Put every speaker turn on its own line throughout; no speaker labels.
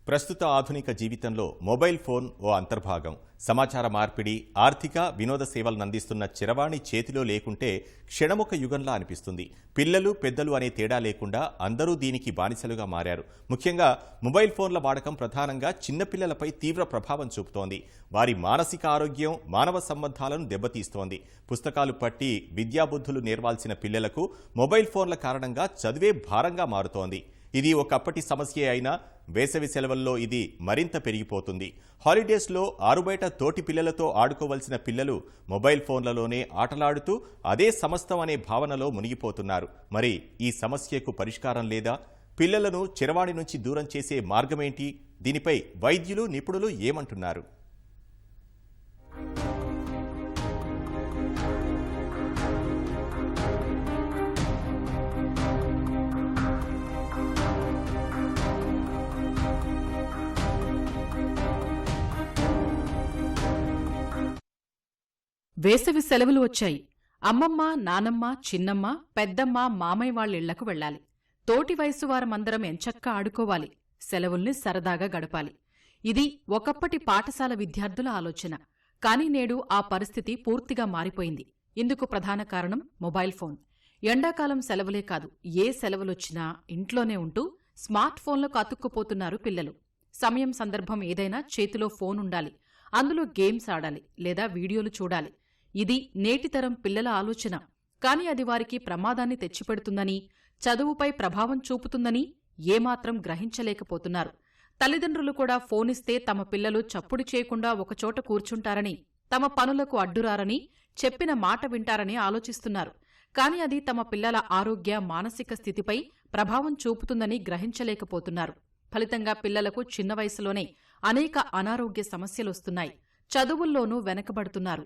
ప్రస్తుత ఆధునిక జీవితంలో మొబైల్ ఫోన్ ఓ అంతర్భాగం. సమాచార మార్పిడి, ఆర్థిక, వినోద సేవలను అందిస్తున్న చరవాణి చేతిలో లేకుంటే క్షణముక యుగంలా అనిపిస్తుంది. పిల్లలు, పెద్దలు అనే తేడా లేకుండా అందరూ దీనికి బానిసలుగా మారారు. ముఖ్యంగా మొబైల్ ఫోన్ల వాడకం ప్రధానంగా చిన్నపిల్లలపై తీవ్ర ప్రభావం చూపుతోంది. వారి మానసిక ఆరోగ్యం, మానవ సంబంధాలను దెబ్బతీస్తోంది. పుస్తకాలు పట్టి విద్యాబుద్ధులు నేర్వాల్సిన పిల్లలకు మొబైల్ ఫోన్ల కారణంగా చదివే భారంగా మారుతోంది. ఇది ఒకప్పటి సమస్యే అయినా వేసవి సెలవుల్లో ఇది మరింత పెరిగిపోతుంది. హాలిడేస్లో ఆరుబయట తోటి పిల్లలతో ఆడుకోవలసిన పిల్లలు మొబైల్ ఫోన్లలోనే ఆటలాడుతూ అదే సమస్తం అనే భావనలో మునిగిపోతున్నారు. మరి ఈ సమస్యకు పరిష్కారం లేదా? పిల్లలను చరవాణి నుంచి దూరం చేసే మార్గమేంటి? దీనిపై వైద్యులు, నిపుణులు ఏమంటున్నారు?
వేసవి సెలవులు వచ్చాయి. అమ్మమ్మ, నానమ్మ, చిన్నమ్మ, పెద్దమ్మ, మామయ్య వాళ్ళిళ్లకు వెళ్లాలి. తోటి వయసువారమందరం ఎంచక్కా ఆడుకోవాలి. సెలవుల్ని సరదాగా గడపాలి. ఇది ఒకప్పటి పాఠశాల విద్యార్థుల ఆలోచన. కాని నేడు ఆ పరిస్థితి పూర్తిగా మారిపోయింది. ఇందుకు ప్రధాన కారణం మొబైల్ ఫోన్. ఎండాకాలం సెలవులే కాదు, ఏ సెలవులొచ్చినా ఇంట్లోనే ఉంటూ స్మార్ట్ ఫోన్లకు అతుక్కుపోతున్నారు పిల్లలు. సమయం, సందర్భం ఏదైనా చేతిలో ఫోనుండాలి. అందులో గేమ్స్ ఆడాలి లేదా వీడియోలు చూడాలి. ఇది నేటితరం పిల్లల ఆలోచన. కాని అది వారికి ప్రమాదాన్ని తెచ్చిపెడుతుందని, చదువుపై ప్రభావం చూపుతుందని ఏమాత్రం గ్రహించలేకపోతున్నారు. తల్లిదండ్రులు కూడా ఫోనిస్తే తమ పిల్లలు చప్పుడు చేయకుండా ఒకచోట కూర్చుంటారని, తమ పనులకు అడ్డురారని, చెప్పిన మాట వింటారని ఆలోచిస్తున్నారు. కాని అది తమ పిల్లల ఆరోగ్య, మానసిక స్థితిపై ప్రభావం చూపుతుందని గ్రహించలేకపోతున్నారు. ఫలితంగా పిల్లలకు చిన్న వయసులోనే అనేక అనారోగ్య సమస్యలొస్తున్నాయి. చదువుల్లోనూ వెనకబడుతున్నారు.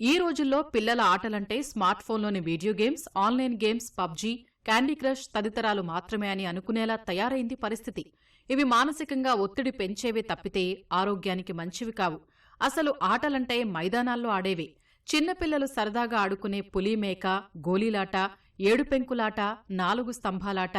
ఈ రోజుల్లో పిల్లల ఆటలంటే స్మార్ట్ ఫోన్లోని video games, online games, PUBG, candy crush తదితరాలు మాత్రమే అని అనుకునేలా తయారైంది పరిస్థితి. ఇవి మానసికంగా ఒత్తిడి పెంచేవే తప్పితే ఆరోగ్యానికి మంచివి కావు. అసలు ఆటలంటే మైదానాల్లో ఆడేవే. చిన్నపిల్లలు సరదాగా ఆడుకునే పులిమేక, గోలీలాట, ఏడుపెంకులాట, 4 స్తంభాలాట,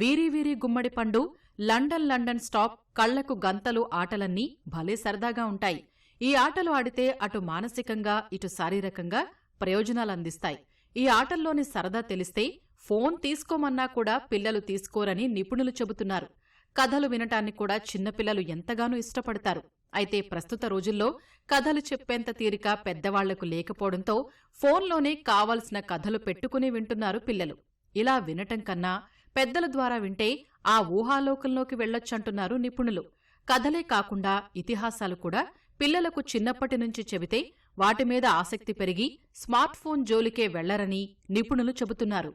వీరీవీరీ గుమ్మడి పండు, లండన్ స్టాప్, కళ్లకు గంతలు ఆటలన్నీ భలే సరదాగా ఉంటాయి. ఈ ఆటలు ఆడితే అటు మానసికంగా, ఇటు శారీరకంగా ప్రయోజనాలందిస్తాయి. ఈ ఆటల్లోని సరదా తెలిస్తే ఫోన్ తీసుకోమన్నా కూడా పిల్లలు తీసుకోరని నిపుణులు చెబుతున్నారు. కథలు వినటాన్ని కూడా చిన్నపిల్లలు ఎంతగానో ఇష్టపడతారు. అయితే ప్రస్తుత రోజుల్లో కథలు చెప్పేంత తీరిక పెద్దవాళ్లకు లేకపోవడంతో ఫోన్లోనే కావాల్సిన కథలు పెట్టుకుని వింటున్నారు పిల్లలు. ఇలా వినటం కన్నా పెద్దల ద్వారా వింటే ఆ ఊహాలోకంలోకి వెళ్లొచ్చంటున్నారు నిపుణులు. కథలే కాకుండా ఇతిహాసాలు కూడా పిల్లలకు చిన్నప్పటి నుంచి చెబితే వాటి మీద ఆసక్తి పెరిగి స్మార్ట్ ఫోన్ జోలికే వెళ్లరని నిపుణులు చెబుతున్నారు.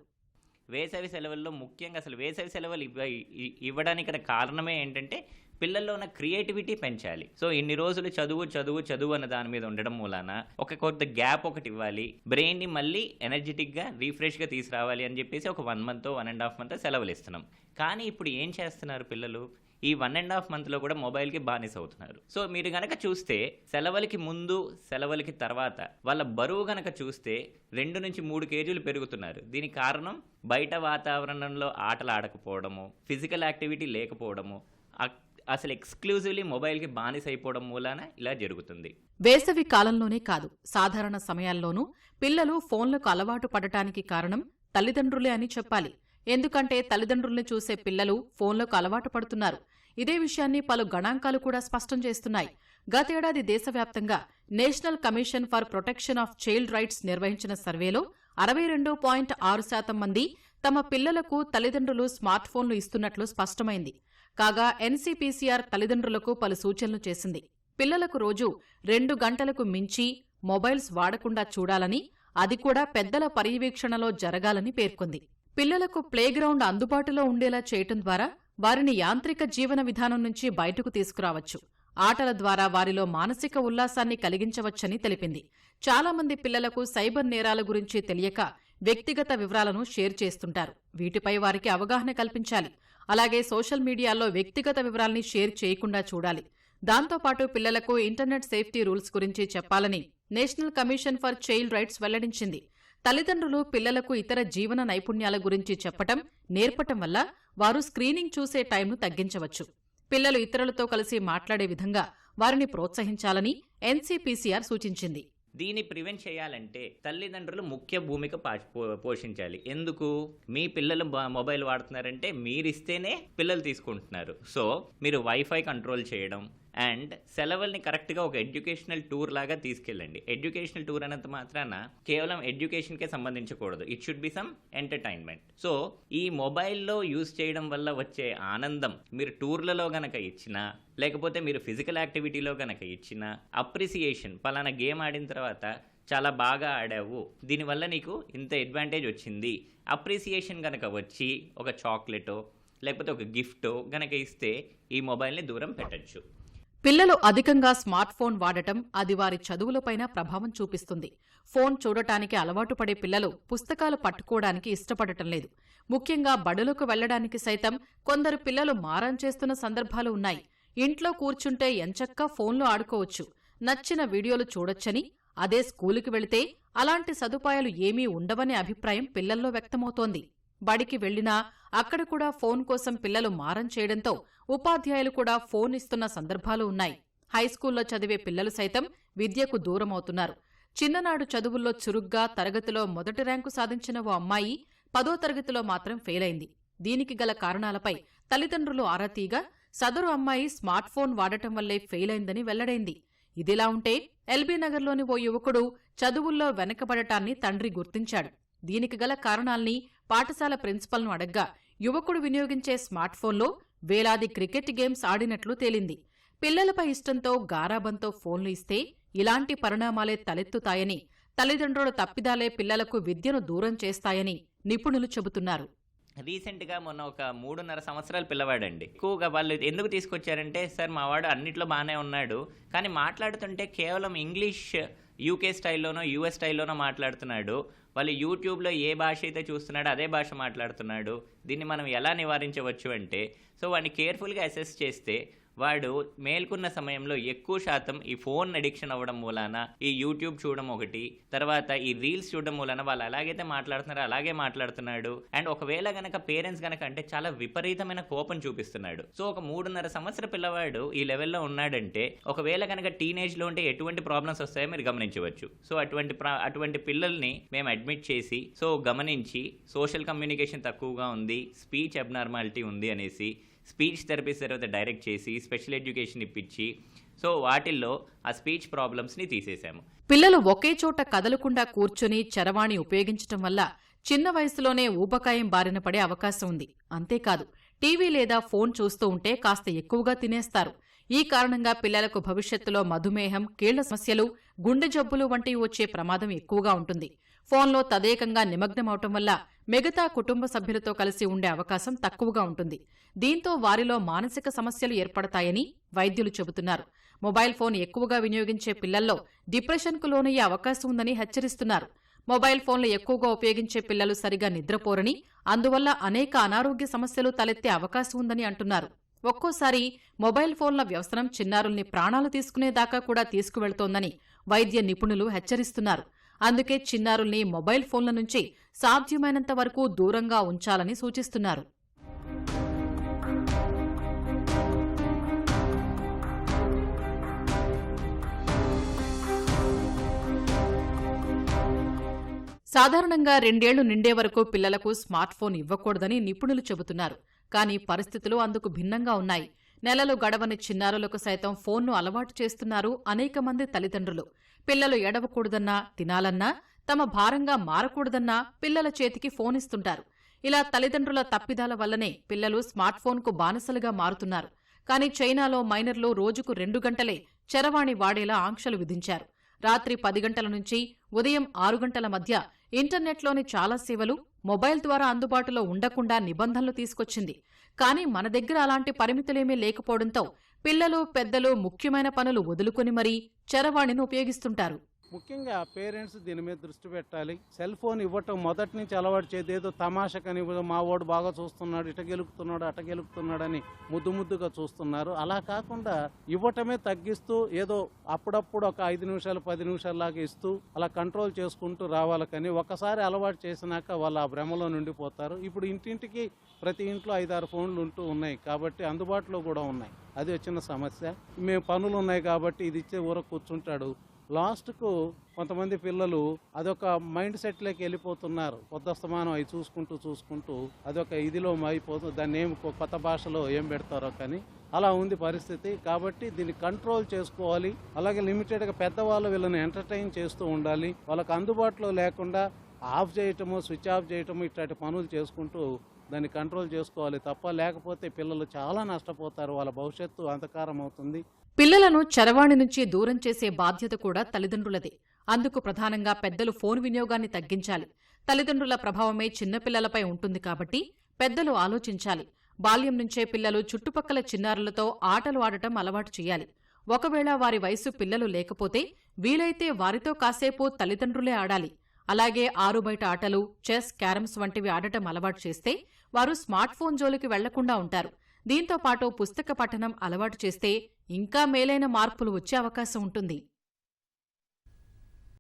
వేసవి సెలవుల్లో ముఖ్యంగా అసలు వేసవి సెలవులు ఇవ్వడానికి కారణమే ఏంటంటే పిల్లల్లో ఉన్న క్రియేటివిటీ పెంచాలి. సో ఇన్ని రోజులు చదువు అన్న దాని మీద ఉండడం మూలాన ఒక కొత్త గ్యాప్ ఒకటి ఇవ్వాలి, బ్రెయిన్ని మళ్ళీ ఎనర్జెటిక్గా రీఫ్రెష్గా తీసుకురావాలి అని చెప్పేసి ఒక 1 month 1.5 month సెలవులు ఇస్తున్నాం. కానీ ఇప్పుడు ఏం చేస్తున్నారు పిల్లలు? ఈ 1.5 monthలో కూడా మొబైల్కి బానిస అవుతున్నారు. సో మీరు గనక చూస్తే సెలవులకి ముందు, సెలవులకి తర్వాత వాళ్ళ బరువు గనక చూస్తే 2 నుంచి 3 kgs పెరుగుతున్నారు. దీనికి కారణం బయట వాతావరణంలో ఆటలు ఆడకపోవడము, ఫిజికల్ యాక్టివిటీ లేకపోవడము, అసలు ఎక్స్క్లూజివ్లీ మొబైల్కి బానిస అయిపోవడం మూలాన ఇలా జరుగుతుంది.
వేసవి కాలంలోనే కాదు, సాధారణ సమయాల్లోనూ పిల్లలు ఫోన్లకు అలవాటు పడటానికి కారణం తల్లిదండ్రులే అని చెప్పాలి. ఎందుకంటే తల్లిదండ్రుల్ని చూసే పిల్లలు ఫోన్లకు అలవాటు పడుతున్నారు. ఇదే విషయాన్ని పలు గణాంకాలు కూడా స్పష్టం చేస్తున్నాయి. గతేడాది దేశవ్యాప్తంగా national commission for protection of child rights నిర్వహించిన సర్వేలో 62.6% మంది తమ పిల్లలకు తల్లిదండ్రులు స్మార్ట్ ఫోన్లు ఇస్తున్నట్లు స్పష్టమైంది. కాగా ఎన్సీపీసీఆర్ తల్లిదండ్రులకు పలు సూచనలు చేసింది. పిల్లలకు రోజు 2 గంటలకు మించి మొబైల్స్ వాడకుండా చూడాలని, అది కూడా పెద్దల పర్యవేక్షణలో జరగాలని పేర్కొంది. పిల్లలకు ప్లేగ్రౌండ్ అందుబాటులో ఉండేలా చేయటం ద్వారా వారిని యాంత్రిక జీవన విధానం నుంచి బయటకు తీసుకురావచ్చు. ఆటల ద్వారా వారిలో మానసిక ఉల్లాసాన్ని కలిగించవచ్చని తెలిపింది. చాలామంది పిల్లలకు సైబర్ నేరాల గురించి తెలియక వ్యక్తిగత వివరాలను షేర్ చేస్తుంటారు. వీటిపై వారికి అవగాహన కల్పించాలి. అలాగే సోషల్ మీడియాలో వ్యక్తిగత వివరాల్ని షేర్ చేయకుండా చూడాలి. దాంతోపాటు పిల్లలకు ఇంటర్నెట్ సేఫ్టీ రూల్స్ గురించి చెప్పాలని national commission for child rights వెల్లడించింది. తల్లిదండ్రులు పిల్లలకు ఇతర జీవన నైపుణ్యాల గురించి చెప్పటం, నేర్పటం వల్ల వారు స్క్రీనింగ్ చూసే టైంను తగ్గించవచ్చు. పిల్లలు ఇతరులతో కలిసి మాట్లాడే విధంగా వారిని ప్రోత్సహించాలని ఎన్సీపీసీఆర్ సూచించింది.
దీన్ని ప్రివెంట్ చేయాలంటే తల్లిదండ్రులు ముఖ్య భూమిక పోషించాలి. ఎందుకు? మీ పిల్లలు మొబైల్ వాడుతున్నారంటే మీరిస్తేనే పిల్లలు తీసుకుంటున్నారు. సో మీరు వైఫై కంట్రోల్ చేయడం అండ్ సెలవుల్ని కరెక్ట్గా ఒక ఎడ్యుకేషనల్ టూర్ లాగా తీసుకెళ్ళండి. ఎడ్యుకేషనల్ టూర్ అన్నంత మాత్రాన కేవలం ఎడ్యుకేషన్కే సంబంధించకూడదు. It should be some entertainment. So ఈ మొబైల్లో యూజ్ చేయడం వల్ల వచ్చే ఆనందం మీరు టూర్లలో గనక ఇచ్చినా, లేకపోతే మీరు ఫిజికల్ యాక్టివిటీలో గనక ఇచ్చినా, అప్రిసియేషన్, పలానా గేమ్ ఆడిన తర్వాత చాలా బాగా ఆడావు, దీనివల్ల నీకు ఇంత అడ్వాంటేజ్ వచ్చింది, అప్రిసియేషన్ గనక వచ్చి ఒక చాక్లెటో లేకపోతే ఒక గిఫ్టో గనక ఇస్తే ఈ మొబైల్ని దూరం పెట్టచ్చు.
పిల్లలు అధికంగా స్మార్ట్ ఫోన్ వాడటం అది వారి చదువులపైన ప్రభావం చూపిస్తుంది. ఫోన్ చూడటానికి అలవాటు పడే పిల్లలు పుస్తకాలు పట్టుకోవడానికి ఇష్టపడటం లేదు. ముఖ్యంగా బడులకు వెళ్లడానికి సైతం కొందరు పిల్లలు మారం చేస్తున్న సందర్భాలు ఉన్నాయి. ఇంట్లో కూర్చుంటే ఎంచక్కా ఫోన్లో ఆడుకోవచ్చు, నచ్చిన వీడియోలు చూడొచ్చని, అదే స్కూలుకి వెళితే అలాంటి సదుపాయాలు ఏమీ ఉండవనే అభిప్రాయం పిల్లల్లో వ్యక్తమవుతోంది. బడికి వెళ్లినా అక్కడ కూడా ఫోన్ కోసం పిల్లలు మారం చేయడంతో ఉపాధ్యాయులు కూడా ఫోన్ ఇస్తున్న సందర్భాలు ఉన్నాయి. హైస్కూల్లో చదివే పిల్లలు సైతం విద్యకు దూరమవుతున్నారు. చిన్ననాడు చదువుల్లో చురుగ్గా తరగతిలో మొదటి ర్యాంకు సాధించిన ఓ అమ్మాయి 10వ తరగతిలో మాత్రం ఫెయిలైంది. దీనికి గల కారణాలపై తల్లిదండ్రులు ఆరా తీయగా సదరు అమ్మాయి స్మార్ట్ ఫోన్ వాడటం వల్లే ఫెయిలైందని వెల్లడైంది. ఇదిలా ఉంటే ఎల్బీ నగర్లోని ఓ యువకుడు చదువుల్లో వెనకబడటాన్ని తండ్రి గుర్తించాడు. దీనికి గల కారణాల్ని పాఠశాల ప్రిన్సిపల్ను అడగ్గా యువకుడు వినియోగించే స్మార్ట్ ఫోన్లో వేలాది క్రికెట్ గేమ్స్ ఆడినట్లు తేలింది. పిల్లలపై ఇష్టంతో గారాబంతో ఫోన్లు ఇస్తే ఇలాంటి పరిణామాలే తలెత్తుతాయని, తల్లిదండ్రుల తప్పిదాలే పిల్లలకు విద్యను దూరం చేస్తాయని నిపుణులు చెబుతున్నారు.
రీసెంట్గా మొన్న ఒక 3.5 సంవత్సరాల పిల్లవాడండి. ఎక్కువగా వాళ్ళు ఎందుకు తీసుకొచ్చారంటే, సార్ మా వాడు అన్నిట్లో బాగానే ఉన్నాడు, కానీ మాట్లాడుతుంటే కేవలం ఇంగ్లీష్ యూకే స్టైల్లోనో యూఎస్ స్టైల్లోనో మాట్లాడుతున్నాడు. వాళ్ళు యూట్యూబ్లో ఏ భాష అయితే చూస్తున్నాడో అదే భాష మాట్లాడుతున్నాడు. దీన్ని మనం ఎలా నివారించవచ్చు అంటే, సో వాడిని కేర్ఫుల్గా అసెస్ చేస్తే వాడు మేల్కొన్న సమయంలో ఎక్కువ శాతం ఈ ఫోన్ అడిక్షన్ అవ్వడం మూలాన, ఈ యూట్యూబ్ చూడడం ఒకటి, తర్వాత ఈ రీల్స్ చూడడం మూలాన వాళ్ళు అలాగైతే మాట్లాడుతున్నారో అలాగే మాట్లాడుతున్నాడు. అండ్ ఒకవేళ గనక పేరెంట్స్ గనక అంటే చాలా విపరీతమైన కోపం చూపిస్తున్నాడు. సో ఒక 3.5 సంవత్సర పిల్లవాడు ఈ లెవెల్లో ఉన్నాడంటే ఒకవేళ గనక టీనేజ్లో ఉంటే ఎటువంటి ప్రాబ్లమ్స్ వస్తాయో మీరు గమనించవచ్చు. సో అటువంటి పిల్లల్ని మేము అడ్మిట్ చేసి, సో గమనించి సోషల్ కమ్యూనికేషన్ తక్కువగా ఉంది, స్పీచ్ అబ్నార్మాలిటీ ఉంది అనేసి స్పీచ్ థెరపీస్ తర్వాత డైరెక్ట్ చేసి స్పెషల్ ఎడ్యుకేషన్ ఇప్పించి, సో వాటిల్లో ఆ స్పీచ్ ప్రాబ్లమ్స్ని తీసేశాము.
పిల్లలు ఒకే చోట కదలకుండా కూర్చొని చరవాణి ఉపయోగించటం వల్ల చిన్న వయసులోనే ఊబకాయం బారిన పడే అవకాశం ఉంది. అంతేకాదు, టీవీ లేదా ఫోన్ చూస్తూ ఉంటే కాస్త ఎక్కువగా తినేస్తారు. ఈ కారణంగా పిల్లలకు భవిష్యత్తులో మధుమేహం, కీళ్ల సమస్యలు, గుండె జబ్బులు వంటివి వచ్చే ప్రమాదం ఎక్కువగా ఉంటుంది. ఫోన్లో తదేకంగా నిమగ్నమవటం వల్ల మిగతా కుటుంబ సభ్యులతో కలిసి ఉండే అవకాశం తక్కువగా ఉంటుంది. దీంతో వారిలో మానసిక సమస్యలు ఏర్పడతాయని వైద్యులు చెబుతున్నారు. మొబైల్ ఫోన్ ఎక్కువగా వినియోగించే పిల్లల్లో డిప్రెషన్కు లోనయ్యే అవకాశం ఉందని హెచ్చరిస్తున్నారు. మొబైల్ ఫోన్లు ఎక్కువగా ఉపయోగించే పిల్లలు సరిగా నిద్రపోరని, అందువల్ల అనేక అనారోగ్య సమస్యలు తలెత్తే అవకాశం ఉందని అంటున్నారు. ఒక్కోసారి మొబైల్ ఫోన్ల వ్యసనం చిన్నారుల్ని ప్రాణాలు తీసుకునేదాకా కూడా తీసుకువెళ్తోందని వైద్య నిపుణులు హెచ్చరిస్తున్నారు. అందుకే చిన్నారుల్ని మొబైల్ ఫోన్ల నుంచి సాధ్యమైనంత వరకు దూరంగా ఉంచాలని సూచిస్తున్నారు. సాధారణంగా 2 ఏళ్లు నిండే వరకు పిల్లలకు స్మార్ట్ ఫోన్ ఇవ్వకూడదని నిపుణులు చెబుతున్నారు. కానీ పరిస్థితులు అందుకు భిన్నంగా ఉన్నాయి. నెలలు గడవని చిన్నారులకు సైతం ఫోన్ను అలవాటు చేస్తున్నారు అనేక మంది తల్లిదండ్రులు. పిల్లలు ఏడవకూడదన్నా, తినాలన్నా, తమ భారంగా మారకూడదన్నా పిల్లల చేతికి ఫోన్ ఇస్తుంటారు. ఇలా తల్లిదండ్రుల తప్పిదాల వల్లనే పిల్లలు స్మార్ట్ ఫోన్కు బానిసలుగా మారుతున్నారు. కానీ చైనాలో మైనర్లు రోజుకు 2 గంటలే చరవాణి వాడేలా ఆంక్షలు విధించారు. రాత్రి 10 గంటల నుంచి ఉదయం 6 గంటల మధ్య ఇంటర్నెట్లోని చాలా సేవలు మొబైల్ ద్వారా అందుబాటులో ఉండకుండా నిబంధనలు తీసుకొచ్చింది. కానీ మన దగ్గర అలాంటి పరిమితులేమీ లేకపోవడంతో పిల్లలు, పెద్దలు ముఖ్యమైన పనులు వదులుకొని మరీ చరవాణిని ఉపయోగిస్తుంటారు.
ముఖ్యంగా పేరెంట్స్ దీని మీద దృష్టి పెట్టాలి. సెల్ ఫోన్ ఇవ్వటం మొదటి నుంచి అలవాటు చేయదు. ఏదో తమాషకని మా వాడు బాగా చూస్తున్నాడు, ఇట గెలుపుతున్నాడు, అట గెలుపుతున్నాడని ముద్దుగా చూస్తున్నారు. అలా కాకుండా ఇవ్వటమే తగ్గిస్తూ ఏదో అప్పుడప్పుడు ఒక 5 నిమిషాలు 10 నిమిషాల లాగా ఇస్తూ అలా కంట్రోల్ చేసుకుంటూ రావాలి. కానీ ఒకసారి అలవాటు చేసినాక వాళ్ళు ఆ భ్రమలో నుండిపోతారు. ఇప్పుడు ఇంటింటికి ప్రతి ఇంట్లో 5-6 ఫోన్లు ఉంటూ ఉన్నాయి కాబట్టి అందుబాటులో కూడా ఉన్నాయి. అది వచ్చిన సమస్య. మేము పనులు ఉన్నాయి కాబట్టి ఇది ఇచ్చే ఊర కూర్చుంటాడు. లాస్ట్కు కొంతమంది పిల్లలు అదొక మైండ్ సెట్లోకి వెళ్ళిపోతున్నారు. పొద్దస్తమానం అవి చూసుకుంటూ అదొక ఇదిలో అయిపోతుంది. దాన్ని ఏం కొత్త భాషలో ఏం పెడతారో కానీ అలా ఉంది పరిస్థితి. కాబట్టి దీన్ని కంట్రోల్ చేసుకోవాలి. అలాగే లిమిటెడ్గా పెద్దవాళ్ళు వీళ్ళని ఎంటర్టైన్ చేస్తూ ఉండాలి. వాళ్ళకి అందుబాటులో లేకుండా ఆఫ్ చేయటము, స్విచ్ ఆఫ్ చేయటము ఇట్లాంటి పనులు చేసుకుంటూ దాన్ని కంట్రోల్ చేసుకోవాలి తప్ప లేకపోతే పిల్లలు చాలా నష్టపోతారు. వాళ్ళ భవిష్యత్తు అంధకారం అవుతుంది.
పిల్లలను చరవాణి నుంచి దూరం చేసే బాధ్యత కూడా తల్లిదండ్రులదే. అందుకు ప్రధానంగా పెద్దలు ఫోన్ వినియోగాన్ని తగ్గించాలి. తల్లిదండ్రుల ప్రభావమే చిన్నపిల్లలపై ఉంటుంది కాబట్టి పెద్దలు ఆలోచించాలి. బాల్యం నుంచే పిల్లలు చుట్టుపక్కల చిన్నారులతో ఆటలు ఆడటం అలవాటు చేయాలి. ఒకవేళ వారి వయసు పిల్లలు లేకపోతే వీలైతే వారితో కాసేపు తల్లిదండ్రులే ఆడాలి. అలాగే ఆరుబయట ఆటలు, చెస్, క్యారమ్స్ వంటివి ఆడటం అలవాటు చేస్తే వారు స్మార్ట్ ఫోన్ జోలికి వెళ్లకుండా ఉంటారు. దీంతో పాటు పుస్తక పఠనం అలవాటు చేస్తే ఇంకా మేలైన మార్పులు వచ్చే అవకాశం ఉంటుంది.